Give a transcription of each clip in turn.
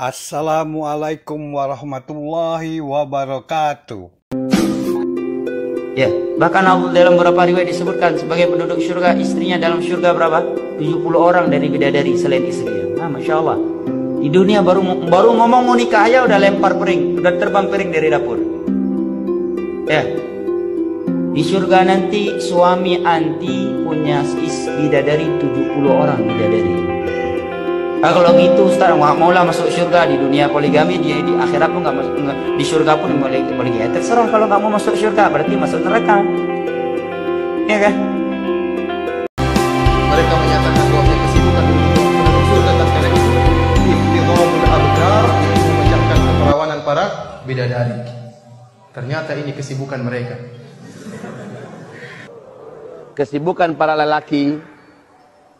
Assalamualaikum warahmatullahi wabarakatuh. Ya, bahkan dalam beberapa riwayat disebutkan sebagai penduduk surga, istrinya dalam surga berapa? 70 orang dari bidadari selain istrinya. Nah, Masya Allah. Di dunia baru ngomong mau nikah aja udah lempar piring, udah terbang piring dari dapur. Ya. Di surga nanti suami anti punya bidadari 70 orang bidadari. Nah, kalau gitu Ustaz nggak mau lah masuk surga. Di dunia poligami, dia di akhirat pun nggak masuk, di surga pun poligami. Ya, terserah, kalau nggak mau masuk surga berarti masuk neraka, ya kan? Mereka menyatakan bahwa kesibukan penduduk surga tatkala itu iftidhamul abkar, yaitu memecahkan keperawanan para bidadari. Ternyata ini kesibukan mereka. Kesibukan para lelaki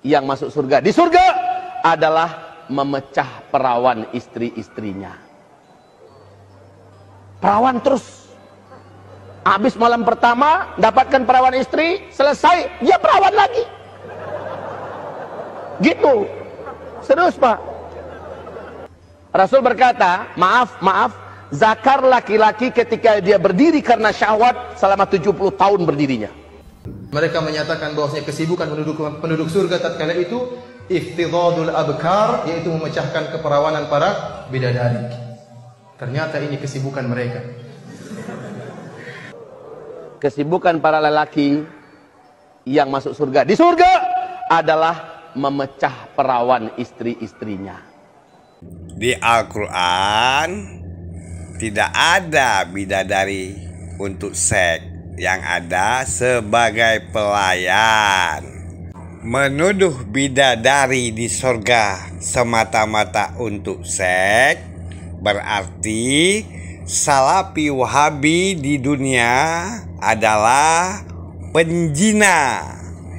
yang masuk surga di surga adalah memecah perawan istri-istrinya. Perawan terus. Habis malam pertama dapatkan perawan istri, selesai dia perawan lagi. Gitu. Serius, Pak. Rasul berkata, maaf, zakar laki-laki ketika dia berdiri karena syahwat selama 70 tahun berdirinya. Mereka menyatakan bahwasanya kesibukan penduduk surga tatkala itu iftidadul abkar, yaitu memecahkan keperawanan para bidadari. Ternyata ini kesibukan mereka. Kesibukan para lelaki yang masuk surga di surga adalah memecah perawan istri-istrinya. Di Al-Quran tidak ada bidadari untuk seks, yang ada sebagai pelayan. Menuduh bidadari di surga semata-mata untuk seks berarti Salafi Wahabi di dunia adalah penjina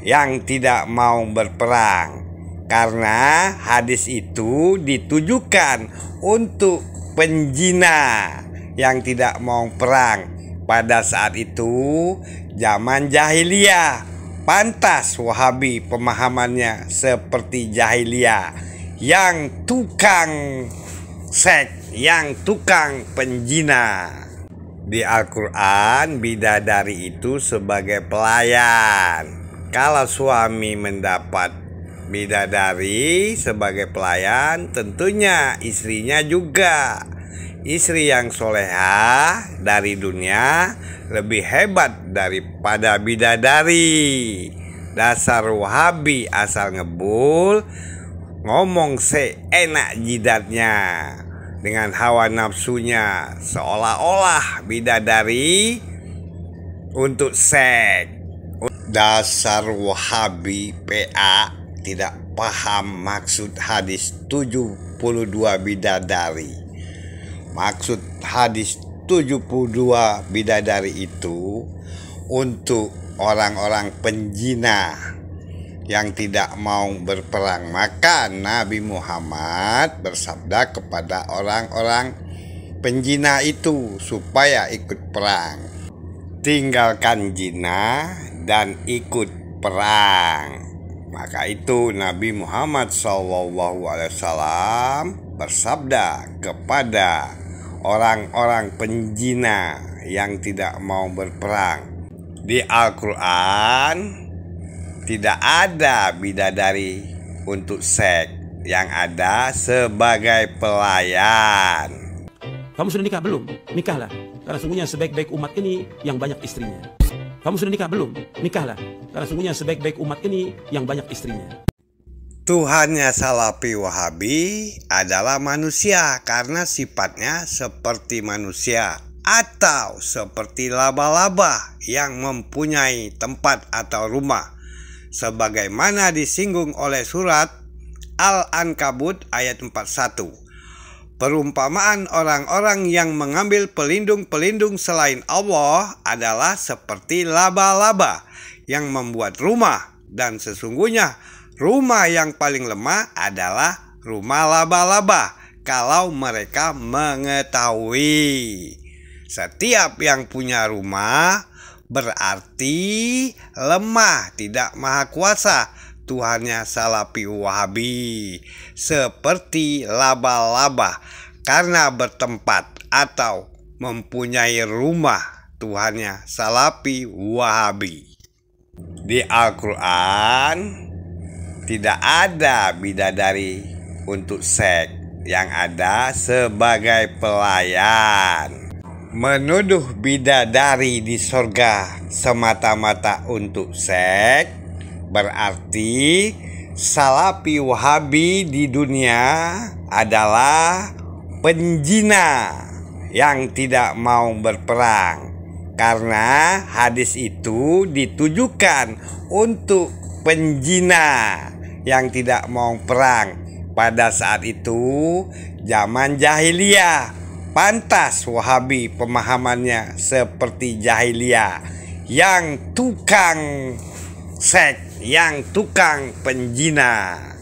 yang tidak mau berperang, karena hadis itu ditujukan untuk penjina yang tidak mau perang. Pada saat itu zaman jahiliyah, pantas Wahabi pemahamannya seperti jahiliyah, yang tukang seks, yang tukang penjina. Di Al-Quran bidadari itu sebagai pelayan. Kalau suami mendapat bidadari sebagai pelayan, tentunya istrinya juga. Istri yang solehah dari dunia lebih hebat daripada bidadari. Dasar Wahabi asal ngebul, ngomong seenak jidatnya dengan hawa nafsunya, seolah-olah bidadari untuk seks. Dasar Wahabi PA tidak paham maksud hadis 72 bidadari. Maksud hadis 72 bidadari itu untuk orang-orang penjina yang tidak mau berperang. Maka Nabi Muhammad bersabda kepada orang-orang penjina itu supaya ikut perang. Tinggalkan jina dan ikut perang. Maka itu Nabi Muhammad SAW bersabda kepada orang-orang penjina yang tidak mau berperang. Di Al-Quran tidak ada bidadari untuk seks, yang ada sebagai pelayan. Kamu sudah nikah belum? Nikahlah, karena sungguhnya sebaik-baik umat ini yang banyak istrinya. Kamu sudah nikah belum? Nikahlah, karena sungguhnya sebaik-baik umat ini yang banyak istrinya. Tuhannya Salafi Wahabi adalah manusia karena sifatnya seperti manusia atau seperti laba-laba yang mempunyai tempat atau rumah, sebagaimana disinggung oleh surat Al-Ankabut ayat 41. Perumpamaan orang-orang yang mengambil pelindung-pelindung selain Allah adalah seperti laba-laba yang membuat rumah, dan sesungguhnya rumah yang paling lemah adalah rumah laba-laba kalau mereka mengetahui. Setiap yang punya rumah berarti lemah, tidak maha kuasa, Tuhannya Salafi Wahabi seperti laba-laba karena bertempat atau mempunyai rumah. Tuhannya Salafi Wahabi. Di Al-Quran tidak ada bidadari untuk seks, yang ada sebagai pelayan. Menuduh bidadari di surga semata-mata untuk seks berarti Salafi Wahabi di dunia adalah penjina yang tidak mau berperang, karena hadis itu ditujukan untuk penjina yang tidak mau perang. Pada saat itu zaman jahiliyah, pantas Wahabi pemahamannya seperti jahiliyah, yang tukang seks, yang tukang penjina.